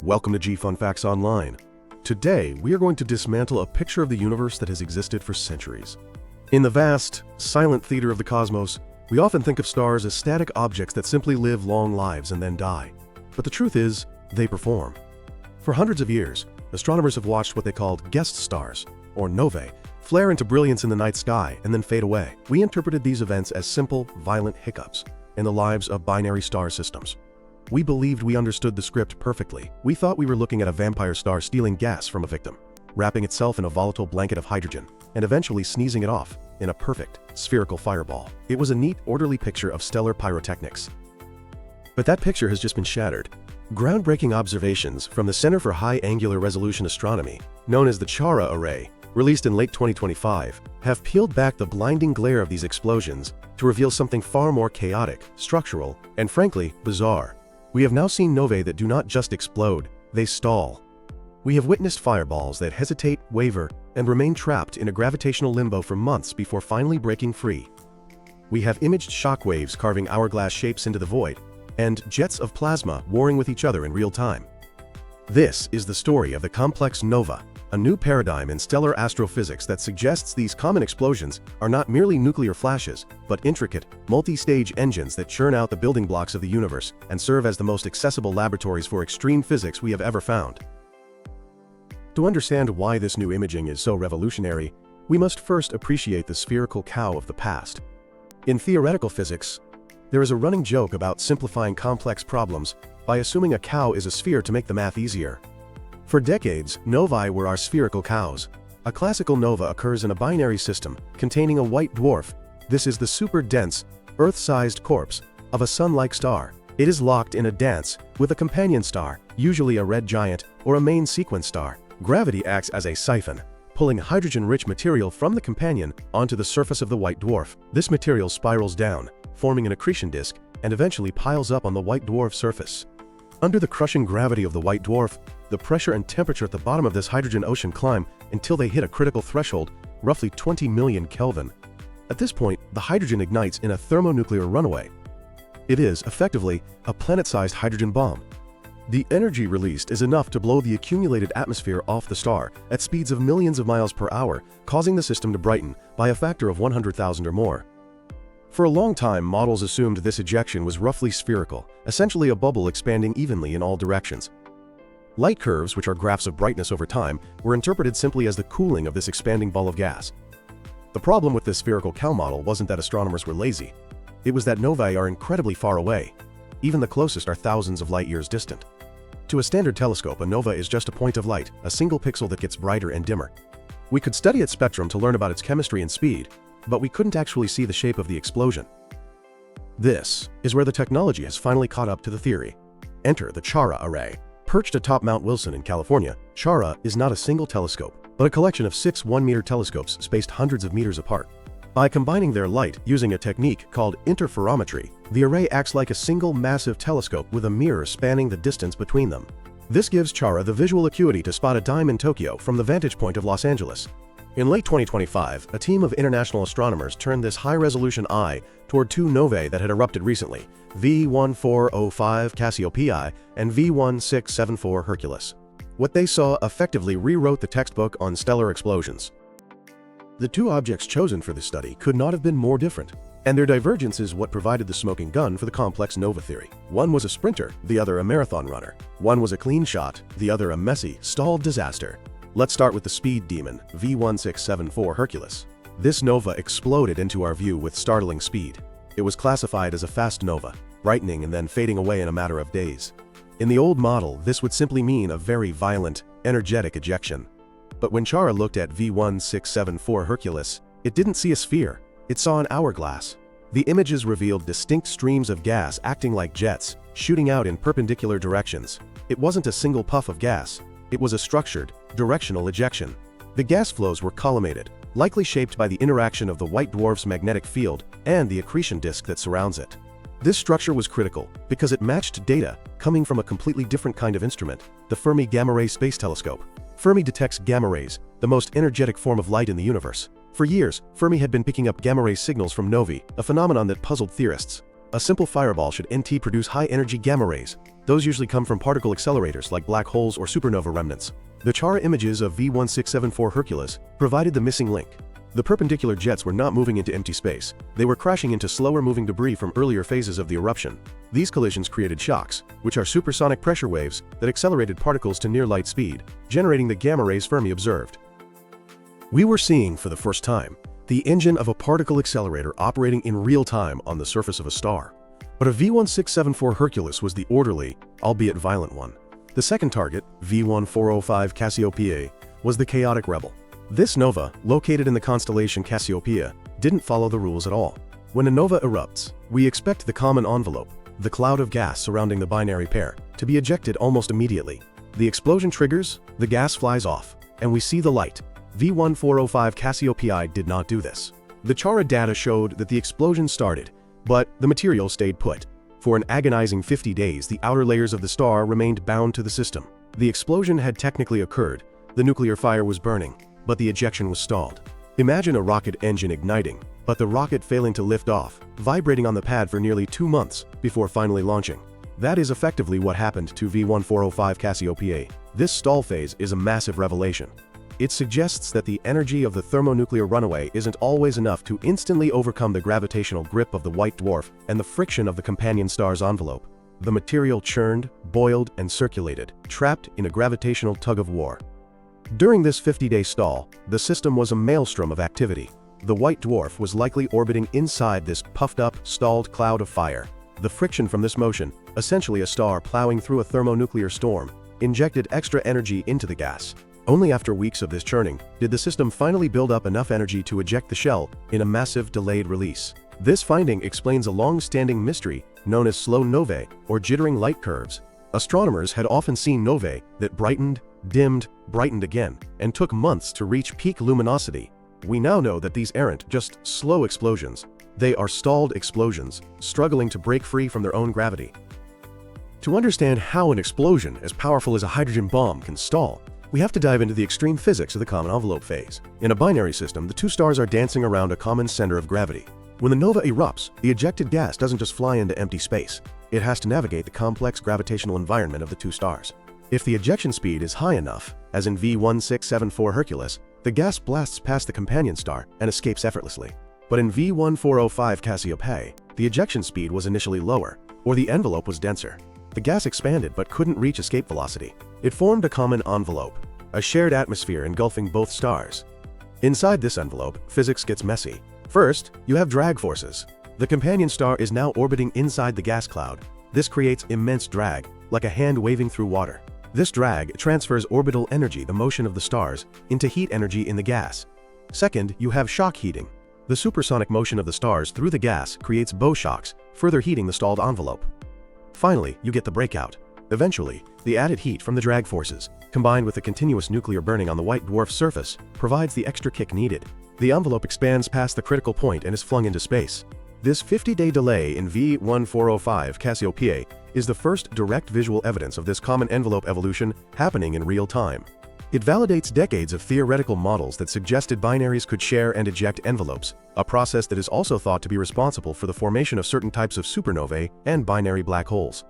Welcome to Fun Facts Online. Today, we are going to dismantle a picture of the universe that has existed for centuries. In the vast, silent theater of the cosmos, we often think of stars as static objects that simply live long lives and then die. But the truth is, they perform. For hundreds of years, astronomers have watched what they called guest stars, or novae, flare into brilliance in the night sky and then fade away. We interpreted these events as simple, violent hiccups in the lives of binary star systems. We believed we understood the script perfectly. We thought we were looking at a vampire star stealing gas from a victim, wrapping itself in a volatile blanket of hydrogen, and eventually sneezing it off in a perfect, spherical fireball. It was a neat, orderly picture of stellar pyrotechnics. But that picture has just been shattered. Groundbreaking observations from the Center for High Angular Resolution Astronomy, known as the CHARA Array, released in late 2025, have peeled back the blinding glare of these explosions to reveal something far more chaotic, structural, and frankly, bizarre. We have now seen novae that do not just explode, they stall. We have witnessed fireballs that hesitate, waver, and remain trapped in a gravitational limbo for months before finally breaking free. We have imaged shockwaves carving hourglass shapes into the void, and jets of plasma warring with each other in real time. This is the story of the complex nova, a new paradigm in stellar astrophysics that suggests these common explosions are not merely nuclear flashes, but intricate, multi-stage engines that churn out the building blocks of the universe and serve as the most accessible laboratories for extreme physics we have ever found. To understand why this new imaging is so revolutionary, we must first appreciate the spherical cow of the past. In theoretical physics, there is a running joke about simplifying complex problems by assuming a cow is a sphere to make the math easier. For decades, novae were our spherical cows. A classical nova occurs in a binary system containing a white dwarf. This is the super-dense, Earth-sized corpse of a sun-like star. It is locked in a dance with a companion star, usually a red giant or a main sequence star. Gravity acts as a siphon, pulling hydrogen-rich material from the companion onto the surface of the white dwarf. This material spirals down, forming an accretion disk, and eventually piles up on the white dwarf surface. Under the crushing gravity of the white dwarf, the pressure and temperature at the bottom of this hydrogen ocean climb until they hit a critical threshold, roughly 20 million Kelvin. At this point, the hydrogen ignites in a thermonuclear runaway. It is, effectively, a planet-sized hydrogen bomb. The energy released is enough to blow the accumulated atmosphere off the star at speeds of millions of miles per hour, causing the system to brighten by a factor of 100,000 or more. For a long time, models assumed this ejection was roughly spherical, essentially a bubble expanding evenly in all directions. Light curves, which are graphs of brightness over time, were interpreted simply as the cooling of this expanding ball of gas. The problem with this spherical cow model wasn't that astronomers were lazy. It was that novae are incredibly far away. Even the closest are thousands of light-years distant. To a standard telescope, a nova is just a point of light, a single pixel that gets brighter and dimmer. We could study its spectrum to learn about its chemistry and speed, but we couldn't actually see the shape of the explosion. This is where the technology has finally caught up to the theory. Enter the CHARA Array. Perched atop Mount Wilson in California, CHARA is not a single telescope, but a collection of 6 1-meter telescopes spaced hundreds of meters apart. By combining their light using a technique called interferometry, the array acts like a single massive telescope with a mirror spanning the distance between them. This gives CHARA the visual acuity to spot a dime in Tokyo from the vantage point of Los Angeles. In late 2025, a team of international astronomers turned this high-resolution eye toward 2 novae that had erupted recently, V1405 Cassiopeia and V1674 Hercules. What they saw effectively rewrote the textbook on stellar explosions. The 2 objects chosen for this study could not have been more different, and their divergence is what provided the smoking gun for the complex nova theory. One was a sprinter, the other a marathon runner. One was a clean shot, the other a messy, stalled disaster. Let's start with the speed demon, V1674 Hercules. This nova exploded into our view with startling speed. It was classified as a fast nova, brightening and then fading away in a matter of days. In the old model, this would simply mean a very violent, energetic ejection. But when CHARA looked at V1674 Hercules, it didn't see a sphere, it saw an hourglass. The images revealed distinct streams of gas acting like jets, shooting out in perpendicular directions. It wasn't a single puff of gas. It was a structured, directional ejection. The gas flows were collimated, likely shaped by the interaction of the white dwarf's magnetic field and the accretion disk that surrounds it. This structure was critical because it matched data coming from a completely different kind of instrument, the Fermi Gamma Ray Space Telescope. Fermi detects gamma rays, the most energetic form of light in the universe. For years, Fermi had been picking up gamma ray signals from novae, a phenomenon that puzzled theorists. A simple fireball should produce high-energy gamma rays. Those usually come from particle accelerators like black holes or supernova remnants. The CHARA images of V1674 Hercules provided the missing link. The perpendicular jets were not moving into empty space. They were crashing into slower-moving debris from earlier phases of the eruption. These collisions created shocks, which are supersonic pressure waves that accelerated particles to near-light speed, generating the gamma rays Fermi observed. We were seeing, for the first time, the engine of a particle accelerator operating in real time on the surface of a star. But a V1674 Hercules was the orderly, albeit violent one. The second target, V1405 Cassiopeia, was the chaotic rebel. This nova, located in the constellation Cassiopeia, didn't follow the rules at all. When a nova erupts, we expect the common envelope, the cloud of gas surrounding the binary pair, to be ejected almost immediately. The explosion triggers, the gas flies off, and we see the light. V1405 Cassiopeia did not do this. The CHARA data showed that the explosion started, but the material stayed put. For an agonizing 50 days, the outer layers of the star remained bound to the system. The explosion had technically occurred, the nuclear fire was burning, but the ejection was stalled. Imagine a rocket engine igniting, but the rocket failing to lift off, vibrating on the pad for nearly 2 months before finally launching. That is effectively what happened to V1405 Cassiopeia. This stall phase is a massive revelation. It suggests that the energy of the thermonuclear runaway isn't always enough to instantly overcome the gravitational grip of the white dwarf and the friction of the companion star's envelope. The material churned, boiled, and circulated, trapped in a gravitational tug-of-war. During this 50-day stall, the system was a maelstrom of activity. The white dwarf was likely orbiting inside this puffed-up, stalled cloud of fire. The friction from this motion, essentially a star plowing through a thermonuclear storm, injected extra energy into the gas. Only after weeks of this churning did the system finally build up enough energy to eject the shell in a massive delayed release. This finding explains a long-standing mystery known as slow novae or jittering light curves. Astronomers had often seen novae that brightened, dimmed, brightened again, and took months to reach peak luminosity. We now know that these aren't just slow explosions. They are stalled explosions, struggling to break free from their own gravity. To understand how an explosion as powerful as a hydrogen bomb can stall, we have to dive into the extreme physics of the common envelope phase. In a binary system, the two stars are dancing around a common center of gravity. When the nova erupts, the ejected gas doesn't just fly into empty space. It has to navigate the complex gravitational environment of the two stars. If the ejection speed is high enough, as in V1674 Hercules, the gas blasts past the companion star and escapes effortlessly. But in V1405 Cassiopeia, the ejection speed was initially lower, or the envelope was denser. The gas expanded but couldn't reach escape velocity. It formed a common envelope, a shared atmosphere engulfing both stars. Inside this envelope, physics gets messy. First, you have drag forces. The companion star is now orbiting inside the gas cloud. This creates immense drag, like a hand waving through water. This drag transfers orbital energy, the motion of the stars, into heat energy in the gas. Second, you have shock heating. The supersonic motion of the stars through the gas creates bow shocks, further heating the stalled envelope. Finally, you get the breakout. Eventually, the added heat from the drag forces, combined with the continuous nuclear burning on the white dwarf's surface, provides the extra kick needed. The envelope expands past the critical point and is flung into space. This 50-day delay in V1405 Cassiopeia is the first direct visual evidence of this common envelope evolution happening in real time. It validates decades of theoretical models that suggested binaries could share and eject envelopes, a process that is also thought to be responsible for the formation of certain types of supernovae and binary black holes.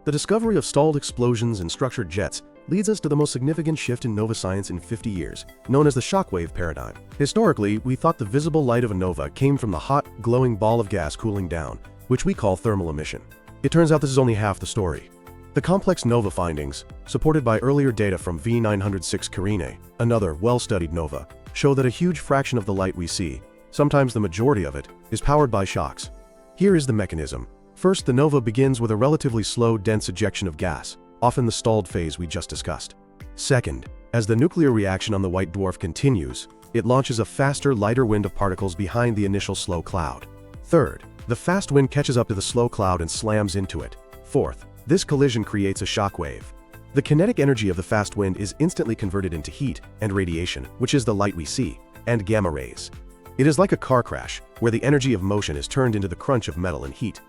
The discovery of stalled explosions and structured jets leads us to the most significant shift in nova science in 50 years, known as the shockwave paradigm. Historically, we thought the visible light of a nova came from the hot, glowing ball of gas cooling down, which we call thermal emission. It turns out this is only half the story. The complex nova findings, supported by earlier data from V906 Carinae, another well-studied nova, show that a huge fraction of the light we see, sometimes the majority of it, is powered by shocks. Here is the mechanism. First, the nova begins with a relatively slow, dense ejection of gas, often the stalled phase we just discussed. Second, as the nuclear reaction on the white dwarf continues, it launches a faster, lighter wind of particles behind the initial slow cloud. Third, the fast wind catches up to the slow cloud and slams into it. Fourth, this collision creates a shock wave. The kinetic energy of the fast wind is instantly converted into heat and radiation, which is the light we see, and gamma rays. It is like a car crash, where the energy of motion is turned into the crunch of metal and heat.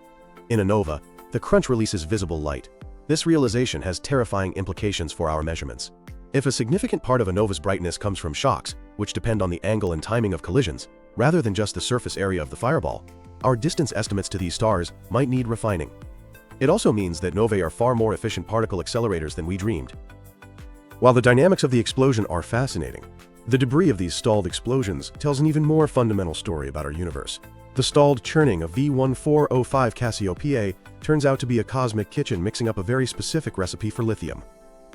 In a nova, the crunch releases visible light. This realization has terrifying implications for our measurements. If a significant part of a nova's brightness comes from shocks, which depend on the angle and timing of collisions, rather than just the surface area of the fireball, our distance estimates to these stars might need refining. It also means that novae are far more efficient particle accelerators than we dreamed. While the dynamics of the explosion are fascinating, the debris of these stalled explosions tells an even more fundamental story about our universe. The stalled churning of V1405 Cassiopeae turns out to be a cosmic kitchen mixing up a very specific recipe for lithium.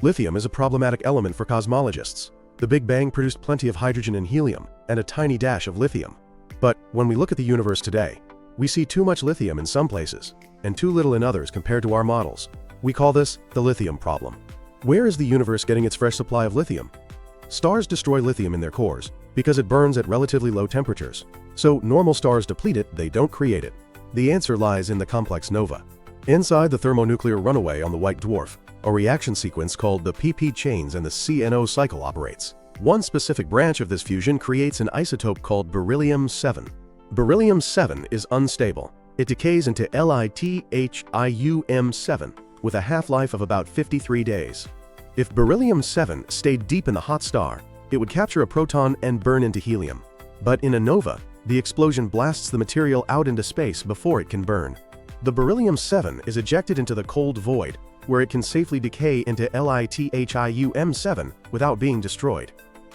Lithium is a problematic element for cosmologists. The Big Bang produced plenty of hydrogen and helium, and a tiny dash of lithium. But when we look at the universe today, we see too much lithium in some places, and too little in others compared to our models. We call this the lithium problem. Where is the universe getting its fresh supply of lithium? Stars destroy lithium in their cores because it burns at relatively low temperatures. So normal stars deplete it, they don't create it. The answer lies in the complex nova. Inside the thermonuclear runaway on the white dwarf, a reaction sequence called the pp chains and the CNO cycle operates. One specific branch of this fusion creates an isotope called beryllium-7. Beryllium-7 is unstable. It decays into lithium-7 with a half-life of about 53 days. If beryllium-7 stayed deep in the hot star, it would capture a proton and burn into helium. But in a nova, the explosion blasts the material out into space before it can burn. The beryllium-7 is ejected into the cold void, where it can safely decay into lithium-7 without being destroyed.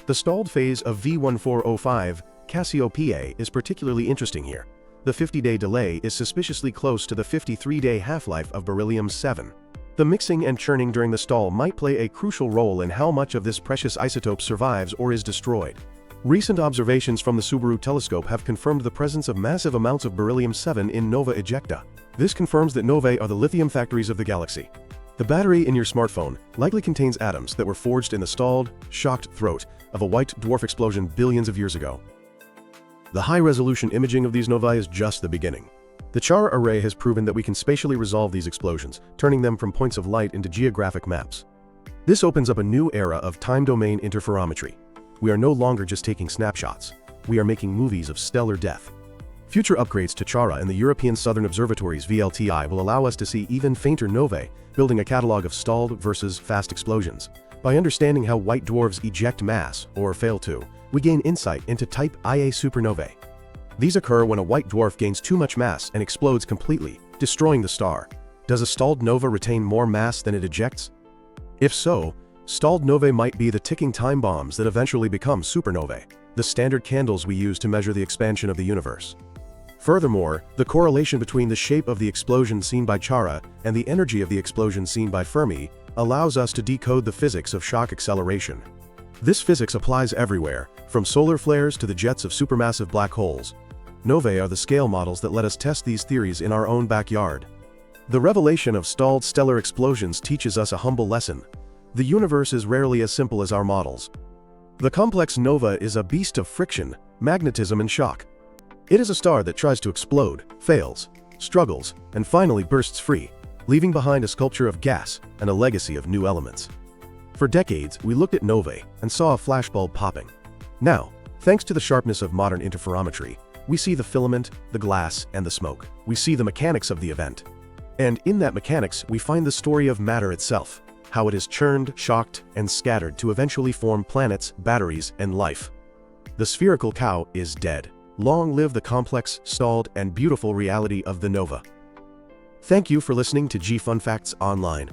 The stalled phase of V1405 Cassiopeae is particularly interesting here. The 50-day delay is suspiciously close to the 53-day half-life of beryllium-7. The mixing and churning during the stall might play a crucial role in how much of this precious isotope survives or is destroyed. Recent observations from the Subaru telescope have confirmed the presence of massive amounts of beryllium-7 in nova ejecta. This confirms that novae are the lithium factories of the galaxy. The battery in your smartphone likely contains atoms that were forged in the stalled, shocked throat of a white dwarf explosion billions of years ago. The high-resolution imaging of these novae is just the beginning. The CHARA Array has proven that we can spatially resolve these explosions, turning them from points of light into geographic maps. This opens up a new era of time-domain interferometry. We are no longer just taking snapshots. We are making movies of stellar death. Future upgrades to CHARA and the European Southern Observatory's VLTI will allow us to see even fainter novae, building a catalog of stalled versus fast explosions. By understanding how white dwarfs eject mass, or fail to, we gain insight into type Ia supernovae. These occur when a white dwarf gains too much mass and explodes completely, destroying the star. Does a stalled nova retain more mass than it ejects? If so, stalled novae might be the ticking time bombs that eventually become supernovae, the standard candles we use to measure the expansion of the universe. Furthermore, the correlation between the shape of the explosion seen by CHARA and the energy of the explosion seen by Fermi allows us to decode the physics of shock acceleration. This physics applies everywhere, from solar flares to the jets of supermassive black holes. Novae are the scale models that let us test these theories in our own backyard. The revelation of stalled stellar explosions teaches us a humble lesson. The universe is rarely as simple as our models. The complex nova is a beast of friction, magnetism, and shock. It is a star that tries to explode, fails, struggles, and finally bursts free, leaving behind a sculpture of gas and a legacy of new elements. For decades, we looked at novae and saw a flashbulb popping. Now, thanks to the sharpness of modern interferometry, we see the filament, the glass, and the smoke. We see the mechanics of the event. And in that mechanics, we find the story of matter itself, how it is churned, shocked, and scattered to eventually form planets, batteries, and life. The spherical cow is dead. Long live the complex, stalled, and beautiful reality of the nova. Thank you for listening to G Fun Facts Online.